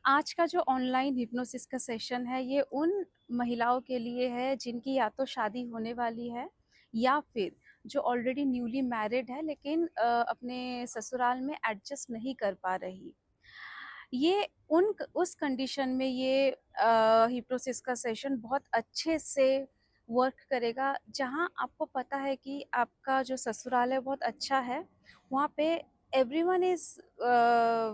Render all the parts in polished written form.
आज का जो ऑनलाइन हिप्नोसिस का सेशन है ये उन महिलाओं के लिए है जिनकी या तो शादी होने वाली है या फिर जो ऑलरेडी न्यूली मैरिड है लेकिन अपने ससुराल में एडजस्ट नहीं कर पा रही। ये उस कंडीशन में ये हिप्नोसिस का सेशन बहुत अच्छे से वर्क करेगा, जहाँ आपको पता है कि आपका जो ससुराल है बहुत अच्छा है। वहाँ पे everyone is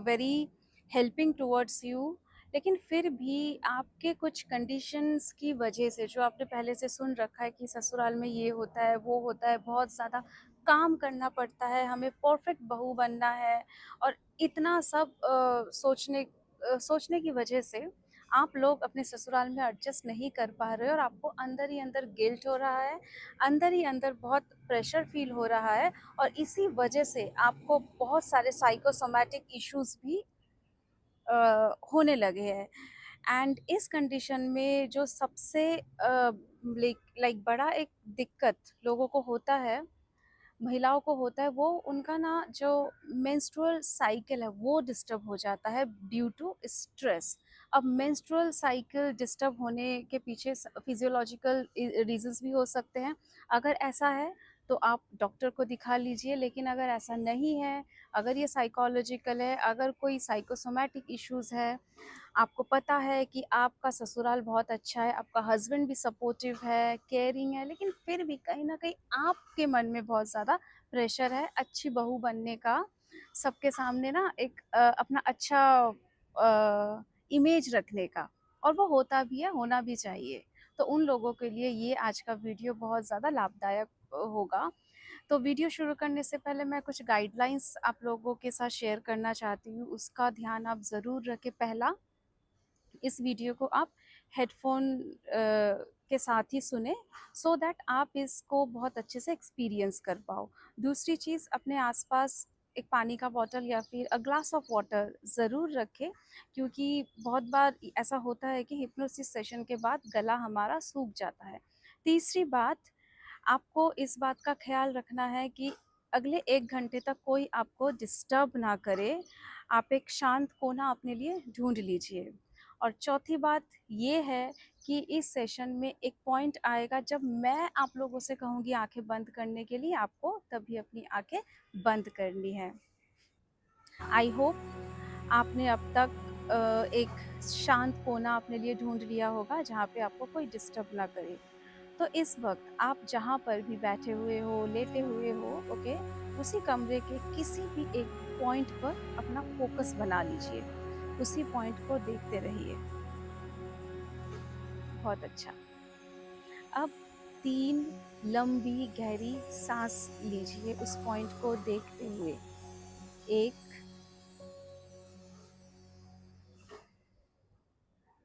very helping towards you, लेकिन फिर भी आपके कुछ कंडीशंस की वजह से जो आपने पहले से सुन रखा है कि ससुराल में ये होता है, वो होता है, बहुत ज़्यादा काम करना पड़ता है, हमें परफेक्ट बहू बनना है और इतना सब सोचने की वजह से आप लोग अपने ससुराल में एडजस्ट नहीं कर पा रहे हो और आपको अंदर ही अंदर गिल्ट हो रहा है, अंदर ही अंदर बहुत प्रेशर फील हो रहा है और इसी वजह से आपको बहुत सारे साइकोसोमैटिक इश्यूज भी होने लगे हैं। एंड इस कंडीशन में जो सबसे लाइक बड़ा एक दिक्कत लोगों को होता है, महिलाओं को होता है, वो उनका ना जो मेंस्ट्रुअल साइकिल है वो डिस्टर्ब हो जाता है ड्यू टू स्ट्रेस। अब मेंस्ट्रुअल साइकिल डिस्टर्ब होने के पीछे फिजियोलॉजिकल रीजंस भी हो सकते हैं। अगर ऐसा है तो आप डॉक्टर को दिखा लीजिए, लेकिन अगर ऐसा नहीं है, अगर ये साइकोलॉजिकल है, अगर कोई साइकोसोमैटिक इश्यूज है, आपको पता है कि आपका ससुराल बहुत अच्छा है, आपका हस्बैंड भी सपोर्टिव है, केयरिंग है, लेकिन फिर भी कहीं ना कहीं आपके मन में बहुत ज़्यादा प्रेशर है अच्छी बहू बनने का, सबके सामने ना एक अपना अच्छा इमेज रखने का, और वो होता भी है, होना भी चाहिए। तो उन लोगों के लिए ये आज का वीडियो बहुत ज़्यादा लाभदायक होगा। तो वीडियो शुरू करने से पहले मैं कुछ गाइडलाइंस आप लोगों के साथ शेयर करना चाहती हूँ, उसका ध्यान आप ज़रूर रखें। पहला, इस वीडियो को आप हेडफोन के साथ ही सुने सो दैट आप इसको बहुत अच्छे से एक्सपीरियंस कर पाओ। दूसरी चीज़, अपने आसपास एक पानी का बॉटल या फिर अ ग्लास ऑफ वाटर ज़रूर रखें, क्योंकि बहुत बार ऐसा होता है कि हिप्नोसिस सेशन के बाद गला हमारा सूख जाता है। तीसरी बात, आपको इस बात का ख्याल रखना है कि अगले 1 घंटे तक कोई आपको डिस्टर्ब ना करे। आप एक शांत कोना अपने लिए ढूंढ लीजिए। और चौथी बात ये है कि इस सेशन में एक पॉइंट आएगा जब मैं आप लोगों से कहूँगी आंखें बंद करने के लिए, आपको तभी अपनी आंखें बंद करनी है। आई होप आपने अब तक एक शांत कोना अपने लिए ढूंढ लिया होगा जहाँ पे आपको कोई डिस्टर्ब ना करे। तो इस वक्त आप जहाँ पर भी बैठे हुए हो, लेटे हुए हो, ओके, उसी कमरे के किसी भी एक पॉइंट पर अपना फोकस बना लीजिए, उसी पॉइंट को देखते रहिए। बहुत अच्छा। अब 3 लंबी गहरी सांस लीजिए उस पॉइंट को देखते हुए। 1,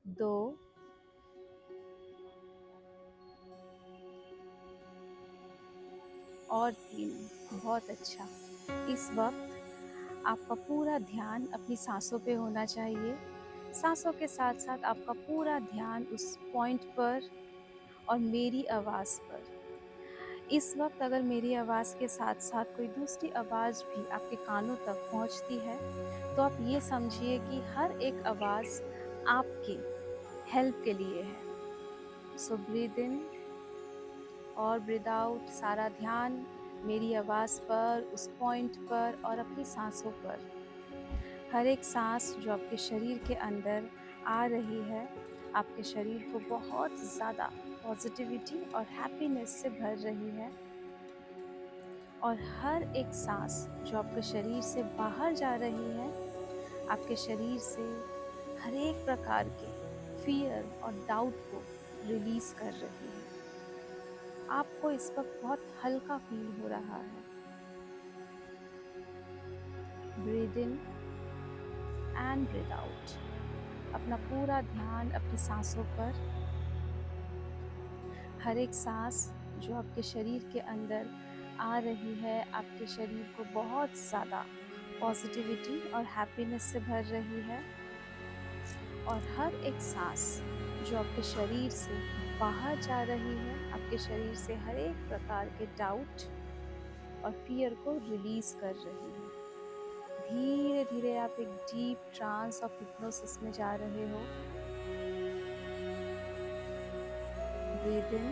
2, और 3। बहुत अच्छा। इस वक्त आपका पूरा ध्यान अपनी सांसों पे होना चाहिए। सांसों के साथ साथ आपका पूरा ध्यान उस पॉइंट पर और मेरी आवाज़ पर। इस वक्त अगर मेरी आवाज़ के साथ साथ कोई दूसरी आवाज़ भी आपके कानों तक पहुंचती है, तो आप ये समझिए कि हर एक आवाज़ आपकी हेल्प के लिए है। सो ब्रीद इन और ब्रीद आउट, सारा ध्यान मेरी आवाज़ पर, उस पॉइंट पर और अपनी सांसों पर। हर एक सांस जो आपके शरीर के अंदर आ रही है, आपके शरीर को बहुत ज़्यादा पॉजिटिविटी और हैप्पीनेस से भर रही है। और हर एक सांस जो आपके शरीर से बाहर जा रही है, आपके शरीर से हर एक प्रकार के फियर और डाउट को रिलीज कर रही है। आपको इस वक्त बहुत हल्का फील हो रहा है। Breathe in and breathe out. अपना पूरा ध्यान अपनी सांसों पर। हर एक सांस जो आपके शरीर के अंदर आ रही है, आपके शरीर को बहुत ज़्यादा पॉजिटिविटी और हैप्पीनेस से भर रही है। और हर एक सांस जो आपके शरीर से बाहर जा रही है, आपके शरीर से हर एक प्रकार के डाउट और फियर को रिलीज कर रही है। धीरे धीरे आप एक डीप ट्रांस ऑफ हिप्नोसिस में जा रहे हो। Breathe in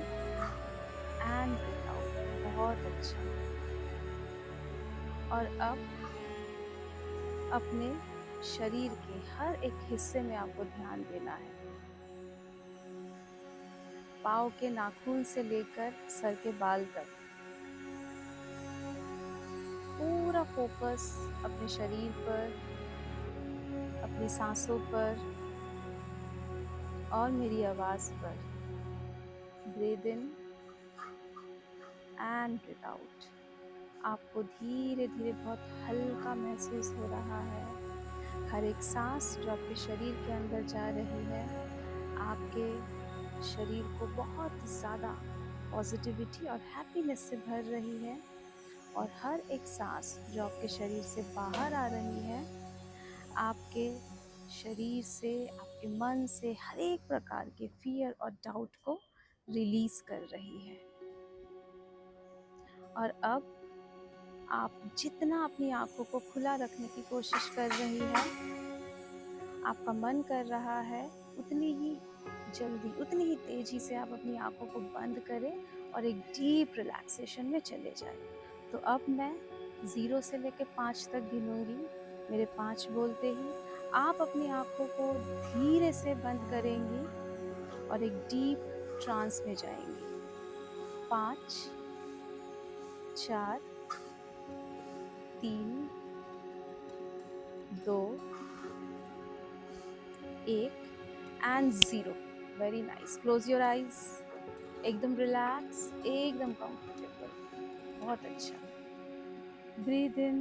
and breathe out. बहुत अच्छा। और अब अपने शरीर के हर एक हिस्से में आपको ध्यान देना है। पाँव के नाखून से लेकर सर के बाल तक पूरा फोकस अपने शरीर पर, अपनी सांसों पर और मेरी आवाज पर। Breathe in and breathe out. आपको धीरे धीरे बहुत हल्का महसूस हो रहा है। हर एक सांस जो आपके शरीर के अंदर जा रही है आपके शरीर को बहुत ज़्यादा पॉजिटिविटी और हैप्पीनेस से भर रही है। और हर एक सांस जो आपके शरीर से बाहर आ रही है आपके शरीर से, आपके मन से हर एक प्रकार के फियर और डाउट को रिलीज कर रही है। और अब आप जितना अपनी आंखों को खुला रखने की कोशिश कर रही है, आपका मन कर रहा है उतनी ही जल्दी, उतनी ही तेजी से आप अपनी आंखों को बंद करें और एक डीप रिलैक्सेशन में चले जाएं। तो अब मैं 0 से लेकर 5 तक गिनूंगी। मेरे 5 बोलते ही आप अपनी आंखों को धीरे से बंद करेंगी और एक डीप ट्रांस में जाएंगी। 5, 4, 3, 2, 1 and 0। Very nice. Close your eyes. एकदम रिलैक्स, एकदम कंफर्टेबल। बहुत अच्छा। Breathe in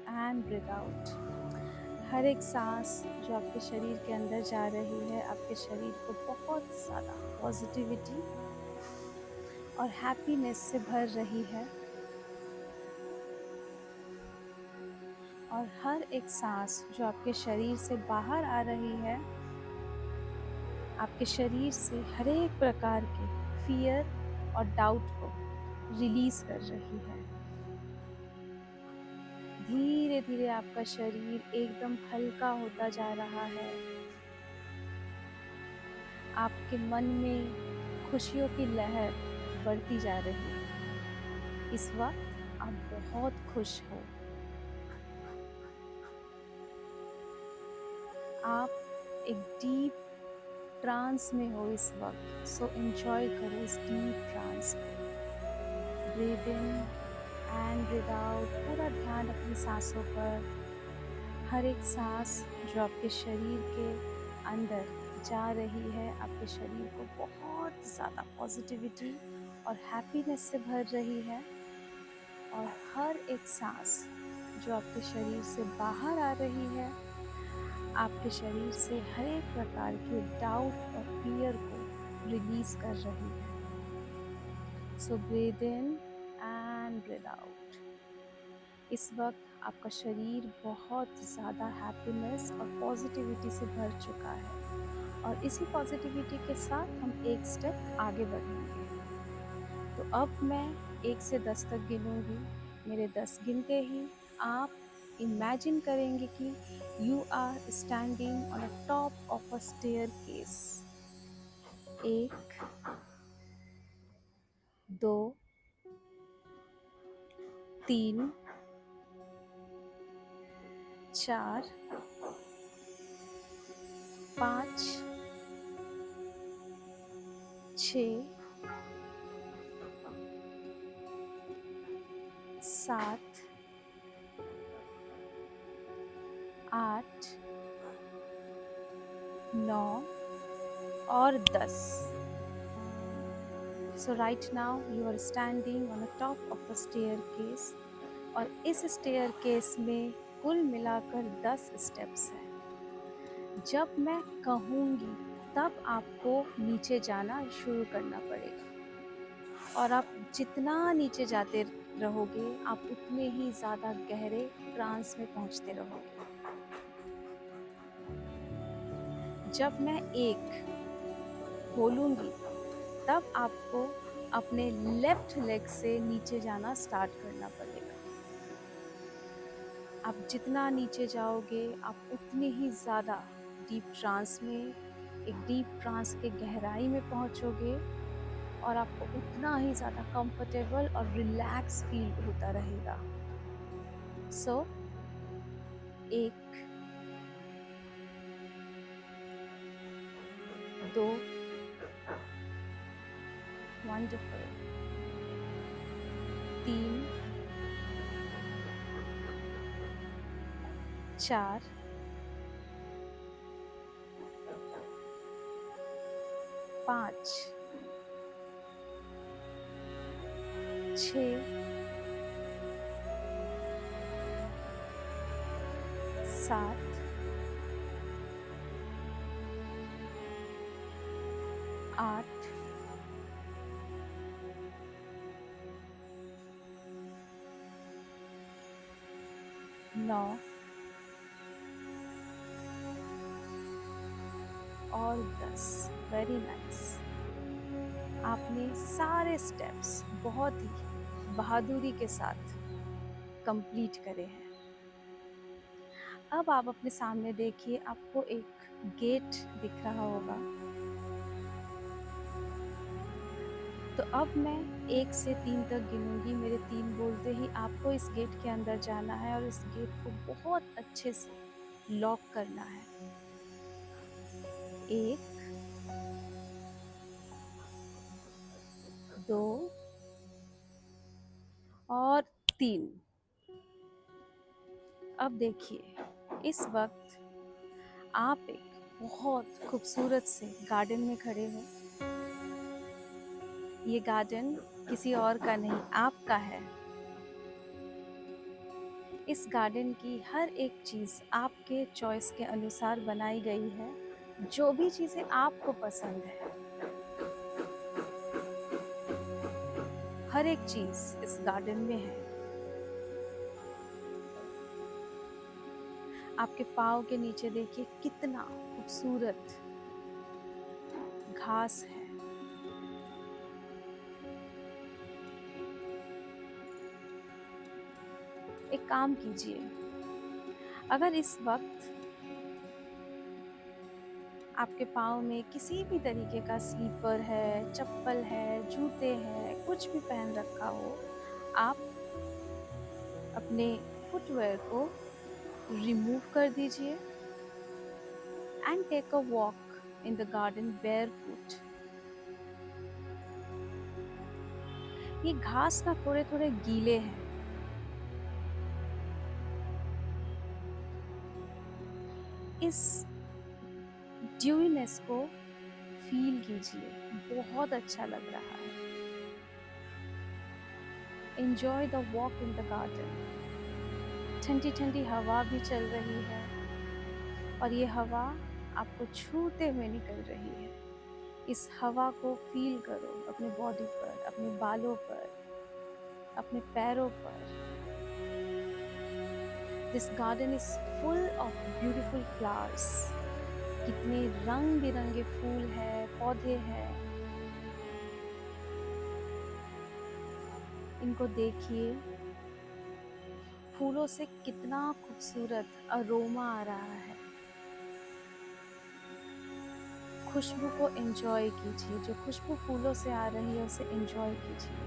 and breathe out. हर एक सांस जो आपके शरीर के अंदर जा रही है आपके शरीर को बहुत ज़्यादा पॉजिटिविटी और हैप्पीनेस से भर रही है। और हर एक सांस जो आपके शरीर से बाहर आ रही है आपके शरीर से हर एक प्रकार के फियर और डाउट को रिलीज कर रही है। धीरे धीरे आपका शरीर एकदम हल्का होता जा रहा है। आपके मन में खुशियों की लहर बढ़ती जा रही है। इस वक्त आप बहुत खुश हो। आप एक डीप ट्रांस में हो इस वक्त। सो एंजॉय करो इस डीप ट्रांस को। Breathe in and breathe out. पूरा ध्यान अपनी सांसों पर। हर एक सांस जो आपके शरीर के अंदर जा रही है आपके शरीर को बहुत ज़्यादा पॉजिटिविटी और हैप्पीनेस से भर रही है। और हर एक सांस जो आपके शरीर से बाहर आ रही है आपके शरीर से हर एक प्रकार के डाउट और फियर को रिलीज कर रही है। So breathe in and breathe out. इस वक्त आपका शरीर बहुत ज़्यादा हैप्पीनेस और पॉजिटिविटी से भर चुका है और इसी पॉजिटिविटी के साथ हम एक स्टेप आगे बढ़ेंगे। तो अब मैं 1 से 10 तक गिनूंगी। मेरे 10 गिनते ही आप इमेजिन करेंगे कि you are standing on a top of a staircase. 1, 2, 3, 4, 5, 6, 7, 8, 9 और 10। So right now you are standing on the top of a staircase और इस staircase में कुल मिलाकर 10 स्टेप्स हैं। जब मैं कहूँगी तब आपको नीचे जाना शुरू करना पड़ेगा और आप जितना नीचे जाते रहोगे आप उतने ही ज़्यादा गहरे ट्रांस में पहुँचते रहोगे। जब मैं 1 बोलूँगी तब आपको अपने लेफ्ट लेग से नीचे जाना स्टार्ट करना पड़ेगा। आप जितना नीचे जाओगे आप उतने ही ज़्यादा डीप ट्रांस में, एक डीप ट्रांस के गहराई में पहुंचोगे और आपको उतना ही ज़्यादा कंफर्टेबल और रिलैक्स फील होता रहेगा। सो एक, दो, वंडरफुल, तीन, चार, पाँच, छः, सात, आठ, नौ और 10। Very nice. आपने सारे स्टेप्स बहुत ही बहादुरी के साथ कंप्लीट करे हैं। अब आप अपने सामने देखिए, आपको एक गेट दिख रहा होगा। तो अब मैं 1 से 3 तक गिनूंगी। मेरे 3 बोलते ही आपको इस गेट के अंदर जाना है और इस गेट को बहुत अच्छे से लॉक करना है। 1, 2 और 3। अब देखिए, इस वक्त आप एक बहुत खूबसूरत से गार्डन में खड़े हो। ये गार्डन किसी और का नहीं, आपका है। इस गार्डन की हर एक चीज़ आपके चॉइस के अनुसार बनाई गई है। जो भी चीज़ें आपको पसंद है, हर एक चीज़ इस गार्डन में है। आपके पाँव के नीचे देखिए कितना खूबसूरत घास है। एक काम कीजिए, अगर इस वक्त आपके पाँव में किसी भी तरीके का स्लीपर है, चप्पल है, जूते हैं, कुछ भी पहन रखा हो, आप अपने फुटवेयर को रिमूव कर दीजिए and take a walk in the garden barefoot। ये घास ना थोड़े थोड़े गीले हैं। इस ड्यूनेस को फील कीजिए, बहुत अच्छा लग रहा है। Enjoy the walk in the garden. ठंडी ठंडी हवा भी चल रही है और ये हवा आपको छूते हुए निकल रही है। इस हवा को फील करो अपने बॉडी पर, अपने बालों पर, अपने पैरों पर। This garden is full of beautiful flowers. कितने रंग बिरंगे फूल है, पौधे हैं। इनको देखिए, फूलों से कितना खूबसूरत अरोमा आ रहा है। खुशबू को एंजॉय कीजिए। जो खुशबू फूलों से आ रही है उसे एंजॉय कीजिए।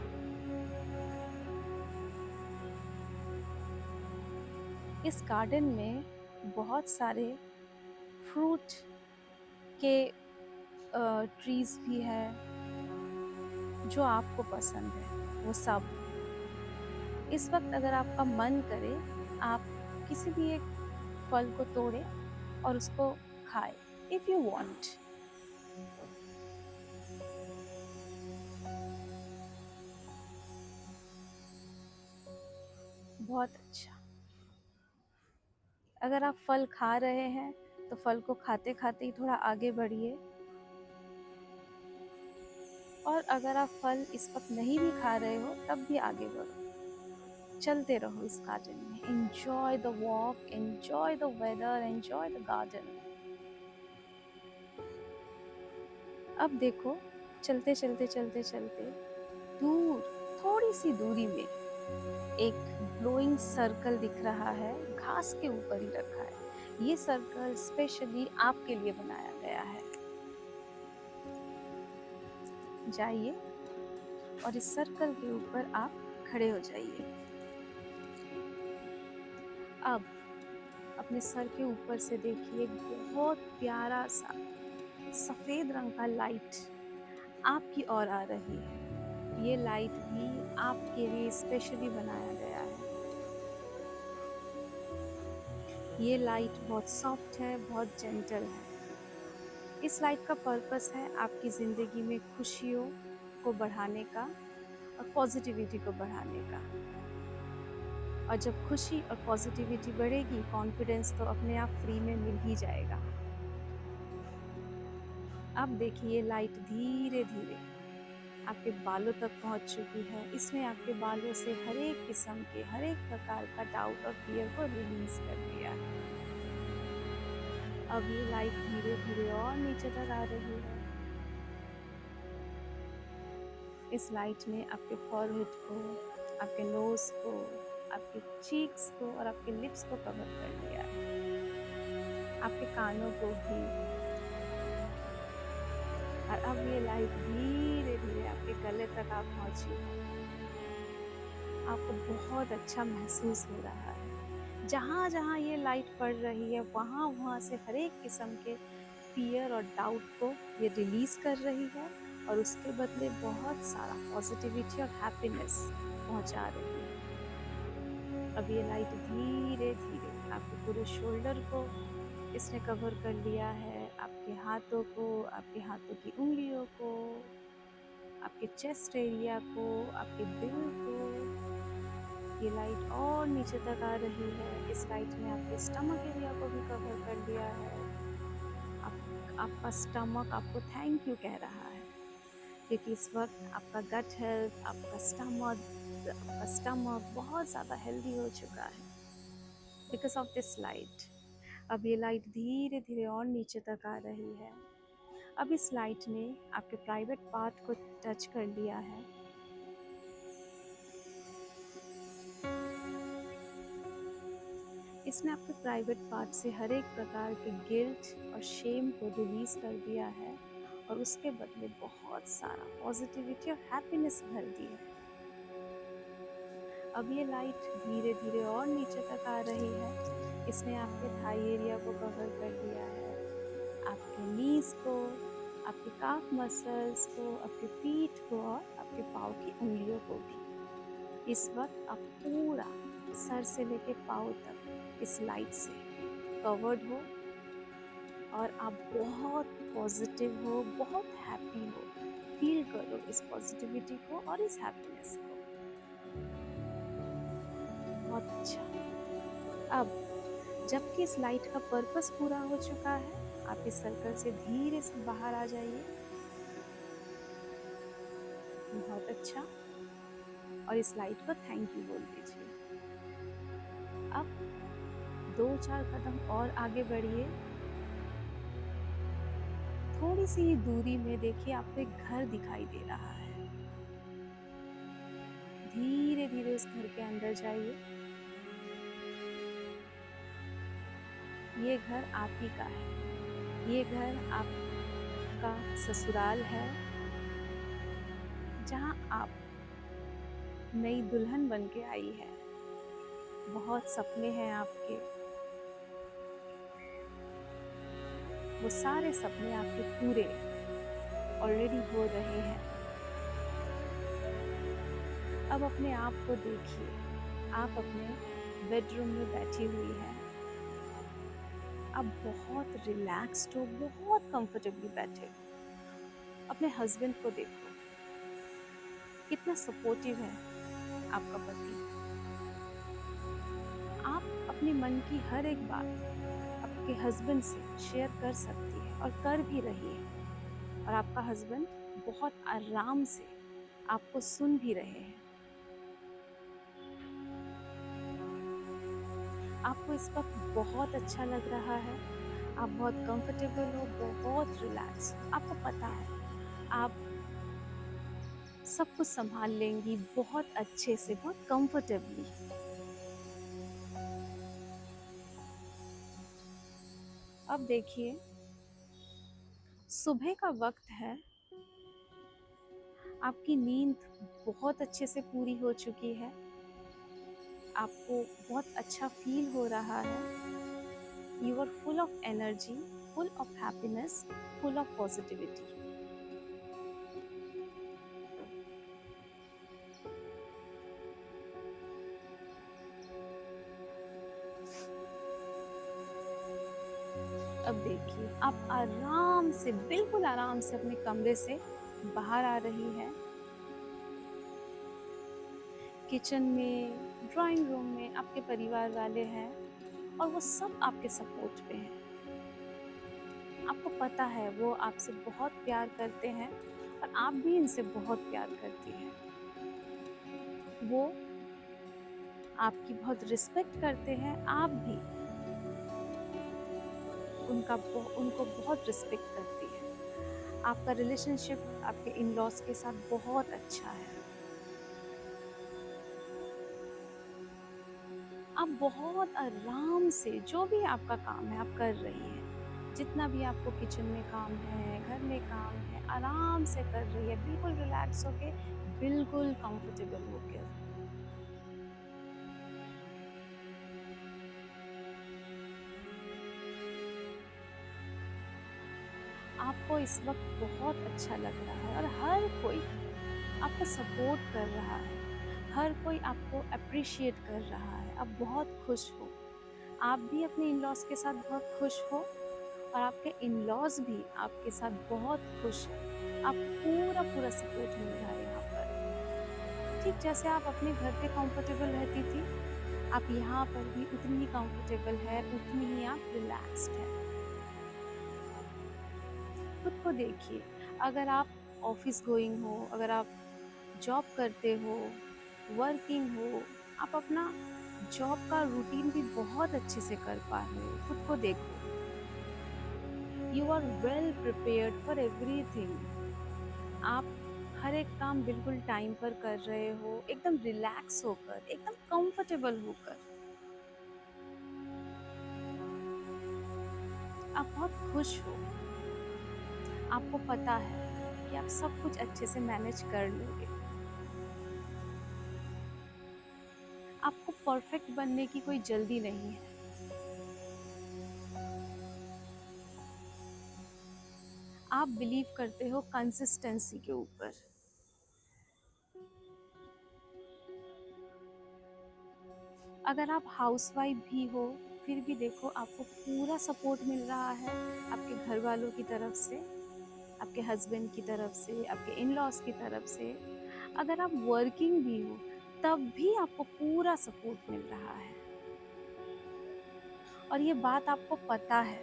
इस गार्डन में बहुत सारे फ्रूट के ट्रीज भी है जो आपको पसंद है, वो सब। इस वक्त अगर आपका मन करे, आप किसी भी एक फल को तोड़े और उसको खाए, इफ यू वांट। बहुत अच्छा। अगर आप फल खा रहे हैं तो फल को खाते खाते ही थोड़ा आगे बढ़िए, और अगर आप फल इस वक्त नहीं भी खा रहे हो तब भी आगे बढ़ो। चलते रहो इस गार्डन में। Enjoy the walk, enjoy the weather, enjoy the garden. अब देखो, चलते चलते चलते चलते दूर, थोड़ी सी दूरी में एक ग्लोइंग सर्कल दिख रहा है, घास के ऊपर ही रखा है। ये सर्कल स्पेशली आपके लिए बनाया गया है। जाइए और इस सर्कल के ऊपर आप खड़े हो जाइए। अब अपने सर के ऊपर से देखिए, बहुत प्यारा सा सफेद रंग का लाइट आपकी ओर आ रही है। ये लाइट भी आपके लिए स्पेशली बनाया गया है। ये लाइट बहुत सॉफ्ट है, बहुत जेंटल है। इस लाइट का पर्पस है आपकी ज़िंदगी में खुशियों को बढ़ाने का और पॉजिटिविटी को बढ़ाने का। और जब खुशी और पॉजिटिविटी बढ़ेगी, कॉन्फिडेंस तो अपने आप फ्री में मिल ही जाएगा। अब देखिए, लाइट धीरे धीरे आपके बालों तक पहुंच चुकी है। इसने आपके बालों से हर एक किस्म के, हर एक प्रकार का डाउट और फियर को रिलीज कर दिया है। अब ये लाइट धीरे धीरे और नीचे तक आ रही है। इस लाइट ने आपके फॉरहेड को, आपके नोज को, आपके चीक्स को और आपके लिप्स को कवर कर लिया है, आपके कानों को भी। और अब ये लाइट धीरे धीरे आपके गले तक आप पहुंची है। आपको बहुत अच्छा महसूस हो रहा है। जहाँ जहाँ ये लाइट पड़ रही है, वहाँ वहाँ से हर एक किस्म के फियर और डाउट को ये रिलीज कर रही है और उसके बदले बहुत सारा पॉजिटिविटी और हैप्पीनेस पहुँचा रही है। अब ये लाइट धीरे धीरे आपके पूरे शोल्डर को इसने कवर कर लिया है, आपके हाथों को, आपके हाथों की उंगलियों को, आपके चेस्ट एरिया को, आपके दिल को। ये लाइट और नीचे तक आ रही है। इस लाइट ने आपके स्टमक एरिया को भी कवर कर लिया है। आपका स्टमक आपको थैंक यू कह रहा है, क्योंकि इस वक्त आपका गट हेल्थ, आपका स्टमक बहुत ज़्यादा हेल्दी हो चुका है बिकॉज ऑफ दिस लाइट। अब ये लाइट धीरे धीरे और नीचे तक आ रही है। अब इस लाइट ने आपके प्राइवेट पार्ट को टच कर लिया है। इसने आपके प्राइवेट पार्ट से हर एक प्रकार के गिल्ट और शेम को रिलीज कर दिया है और उसके बदले बहुत सारा पॉजिटिविटी और हैप्पीनेस भर दी है। अब ये लाइट धीरे धीरे और नीचे तक आ रही है। इसने आपके थाई एरिया को कवर कर दिया है, आपके नीज को, आपके काफ मसल्स को, आपके पीठ को और आपके पाँव की उंगलियों को भी। इस वक्त आप पूरा सर से लेके पाँव तक इस लाइट से कवर्ड हो और आप बहुत पॉजिटिव हो, बहुत हैप्पी हो। फील करो इस पॉजिटिविटी को और इस हैप्पीनेस को। बहुत अच्छा। अब जबकि इस लाइट का पर्पस पूरा हो चुका है, आप इस सर्कल से धीरे से बाहर आ जाइए। बहुत अच्छा। और इस लाइट को थैंक यू बोल दीजिए। अब 2-4 कदम और आगे बढ़िए। थोड़ी सी दूरी में देखिए, आपको एक घर दिखाई दे रहा है। धीरे धीरे उस घर के अंदर जाइए। ये घर आप ही का है। ये घर आपका ससुराल है, जहाँ आप नई दुल्हन बन के आई है। बहुत सपने हैं आपके, वो सारे सपने आपके पूरे ऑलरेडी हो रहे हैं। अब अपने आप को देखिए, आप अपने बेडरूम में बैठी हुई हैं। आप बहुत रिलैक्स्ड हो, बहुत कंफर्टेबली बैठे हो। अपने हस्बैंड को देखो, कितना सपोर्टिव है आपका पति। आप अपने मन की हर एक बात आपके हस्बैंड से शेयर कर सकती है और कर भी रही है, और आपका हस्बैंड बहुत आराम से आपको सुन भी रहे हैं। आपको इस वक्त बहुत अच्छा लग रहा है, आप बहुत कंफर्टेबल हो, बहुत रिलैक्स। आपको पता है आप सब कुछ संभाल लेंगी बहुत अच्छे से, बहुत कंफर्टेबली। अब देखिए, सुबह का वक्त है, आपकी नींद बहुत अच्छे से पूरी हो चुकी है, आपको बहुत अच्छा फील हो रहा है। You are full of energy, full of happiness, full of positivity. अब देखिए, आप आराम से, बिल्कुल आराम से अपने कमरे से बाहर आ रही है। किचन में, ड्राइंग रूम में आपके परिवार वाले हैं और वो सब आपके सपोर्ट पे हैं। आपको पता है वो आपसे बहुत प्यार करते हैं और आप भी इनसे बहुत प्यार करती हैं। वो आपकी बहुत रिस्पेक्ट करते हैं, आप भी उनको बहुत रिस्पेक्ट करती है। आपका रिलेशनशिप आपके इन लॉज के साथ बहुत अच्छा है। आप बहुत आराम से जो भी आपका काम है आप कर रही हैं। जितना भी आपको किचन में काम है, घर में काम है, आराम से कर रही है, बिल्कुल रिलैक्स होके, बिल्कुल कंफर्टेबल होके। आपको इस वक्त बहुत अच्छा लग रहा है और हर कोई आपको सपोर्ट कर रहा है, हर कोई आपको अप्रिशिएट कर रहा है। आप बहुत खुश हो, आप भी अपने इन लॉज के साथ बहुत खुश हो और आपके इन लॉज भी आपके साथ बहुत खुश हैं। आपको पूरा पूरा सपोर्ट मिल रहा है यहाँ पर। ठीक जैसे आप अपने घर पे कंफर्टेबल रहती थी, आप यहाँ पर भी उतनी ही कंफर्टेबल है, उतनी ही आप रिलैक्स्ड है। खुद को देखिए, अगर आप ऑफिस गोइंग हो, अगर आप जॉब करते हो, वर्किंग हो, आप अपना जॉब का रूटीन भी बहुत अच्छे से कर पा रहे हो। खुद को देखो, you are well prepared for everything. आप हर एक काम बिल्कुल टाइम पर कर रहे हो, एकदम रिलैक्स होकर, एकदम कंफर्टेबल होकर। आप बहुत खुश हो, आपको पता है कि आप सब कुछ अच्छे से मैनेज कर लोगे। आपको परफेक्ट बनने की कोई जल्दी नहीं है। आप बिलीव करते हो कंसिस्टेंसी के ऊपर। अगर आप हाउसवाइफ भी हो, फिर भी देखो आपको पूरा सपोर्ट मिल रहा है आपके घर वालों की तरफ से, आपके हस्बैंड की तरफ से, आपके इन लॉज की तरफ से। अगर आप वर्किंग भी हो, तब भी आपको पूरा सपोर्ट मिल रहा है। और ये बात आपको पता है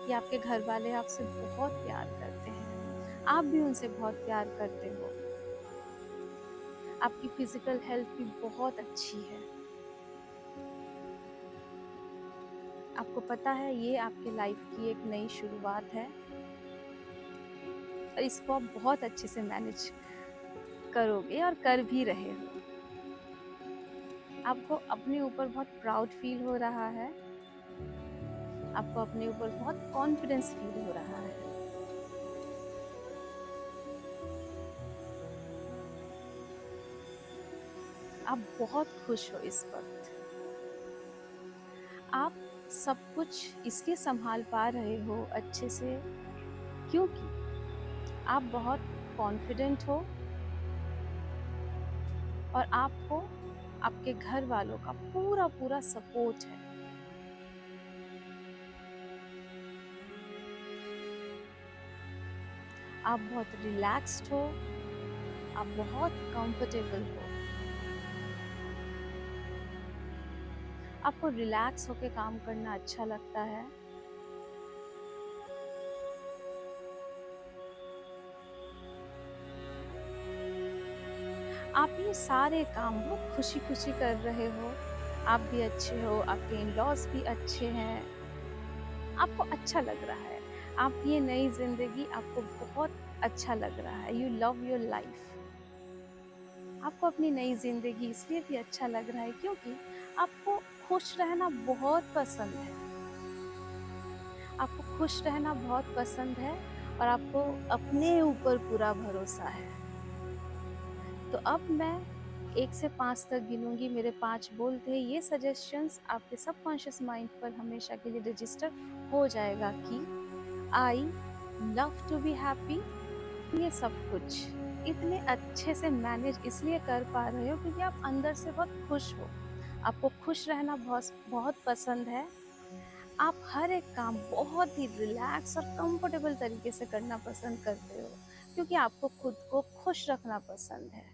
कि आपके घर वाले आपसे बहुत प्यार करते हैं, आप भी उनसे बहुत प्यार करते हो। आपकी फिजिकल हेल्थ भी बहुत अच्छी है। आपको पता है ये आपके लाइफ की एक नई शुरुआत है और इसको आप बहुत अच्छे से मैनेज करोगे और कर भी रहे हो। आपको अपने ऊपर बहुत प्राउड फील हो रहा है, आपको अपने ऊपर बहुत कॉन्फिडेंस फील हो रहा है। आप बहुत खुश हो इस वक्त। आप सब कुछ इसलिए संभाल पा रहे हो अच्छे से क्योंकि आप बहुत कॉन्फिडेंट हो और आपको आपके घर वालों का पूरा पूरा सपोर्ट है। आप बहुत रिलैक्स्ड हो, आप बहुत कंफर्टेबल हो। आपको रिलैक्स होकर काम करना अच्छा लगता है। आप ये सारे काम बहुत खुशी खुशी कर रहे हो। आप भी अच्छे हो, आपके इन लॉज भी अच्छे हैं, आपको अच्छा लग रहा है। आप ये नई ज़िंदगी आपको बहुत अच्छा लग रहा है, यू लव योर लाइफ। आपको अपनी नई ज़िंदगी इसलिए भी अच्छा लग रहा है क्योंकि आपको खुश रहना बहुत पसंद है। आपको खुश रहना बहुत पसंद है और आपको अपने ऊपर पूरा भरोसा है। तो अब मैं 1 से 5 तक गिनूँगी, मेरे 5 बोल थे, ये सजेशंस आपके सबकॉन्शियस माइंड पर हमेशा के लिए रजिस्टर हो जाएगा कि I love to be happy. ये सब कुछ इतने अच्छे से मैनेज इसलिए कर पा रहे हो क्योंकि आप अंदर से बहुत खुश हो। आपको खुश रहना बहुत बहुत पसंद है। आप हर एक काम बहुत ही रिलैक्स और कंफर्टेबल तरीके से करना पसंद करते हो क्योंकि आपको खुद को खुश रखना पसंद है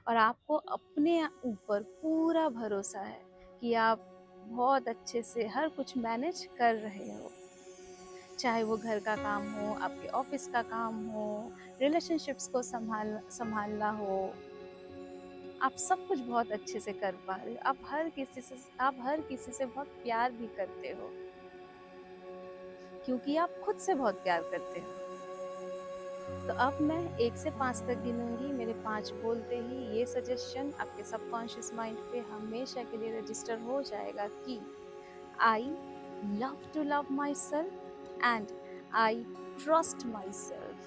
और आपको अपने ऊपर पूरा भरोसा है कि आप बहुत अच्छे से हर कुछ मैनेज कर रहे हो। चाहे वो घर का काम हो, आपके ऑफिस का काम हो, रिलेशनशिप्स को संभालना हो, आप सब कुछ बहुत अच्छे से कर पा रहे हो। आप हर किसी से बहुत प्यार भी करते हो क्योंकि आप खुद से बहुत प्यार करते हो। तो अब मैं 1 से 5 तक गिनूंगी, मेरे 5 बोलते ही ये सजेशन आपके सबकॉन्शियस माइंड पे हमेशा के लिए रजिस्टर हो जाएगा कि I love to love myself and I trust myself.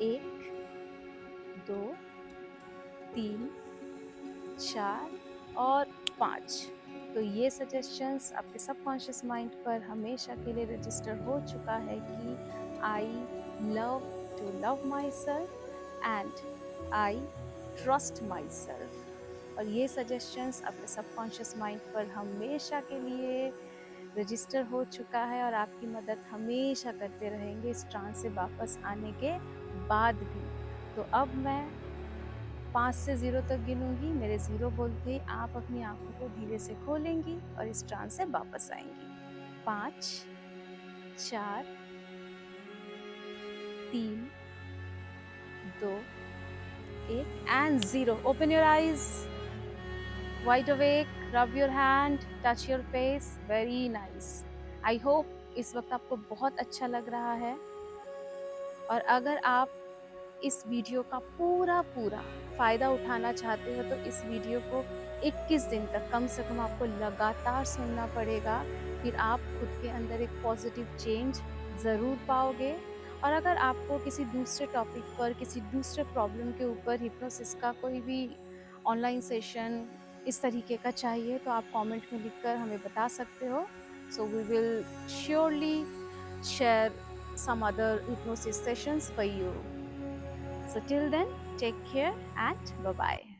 1, 2, 3, 4 और 5। तो ये सजेशंस आपके सबकॉन्शियस माइंड पर हमेशा के लिए रजिस्टर हो चुका है कि I love to love myself and I trust myself. और ये सजेशंस आपके सबकॉन्शियस माइंड पर हमेशा के लिए रजिस्टर हो चुका है और आपकी मदद हमेशा करते रहेंगे इस ट्रांस से वापस आने के बाद भी। तो अब मैं 5 से 0 तक गिनूंगी, मेरे 0 बोलते ही आप अपनी आंखों को धीरे से खोलेंगी और इस ट्रांस से वापस आएंगी। 5, 4, 3, 2, 1 and 0। Open your eyes, wide awake, rub your hand, touch your face. Very nice. I hope इस वक्त आपको बहुत अच्छा लग रहा है और अगर आप इस वीडियो का पूरा फ़ायदा उठाना चाहते हो तो इस वीडियो को 21 दिन तक कम से कम आपको लगातार सुनना पड़ेगा, फिर आप खुद के अंदर एक पॉजिटिव चेंज ज़रूर पाओगे। और अगर आपको किसी दूसरे टॉपिक पर, किसी दूसरे प्रॉब्लम के ऊपर हिप्नोसिस का कोई भी ऑनलाइन सेशन इस तरीके का चाहिए तो आप कमेंट में लिखकर हमें बता सकते हो। So we will surely share some other hypnosis sessions for you. So till then, take care and bye-bye.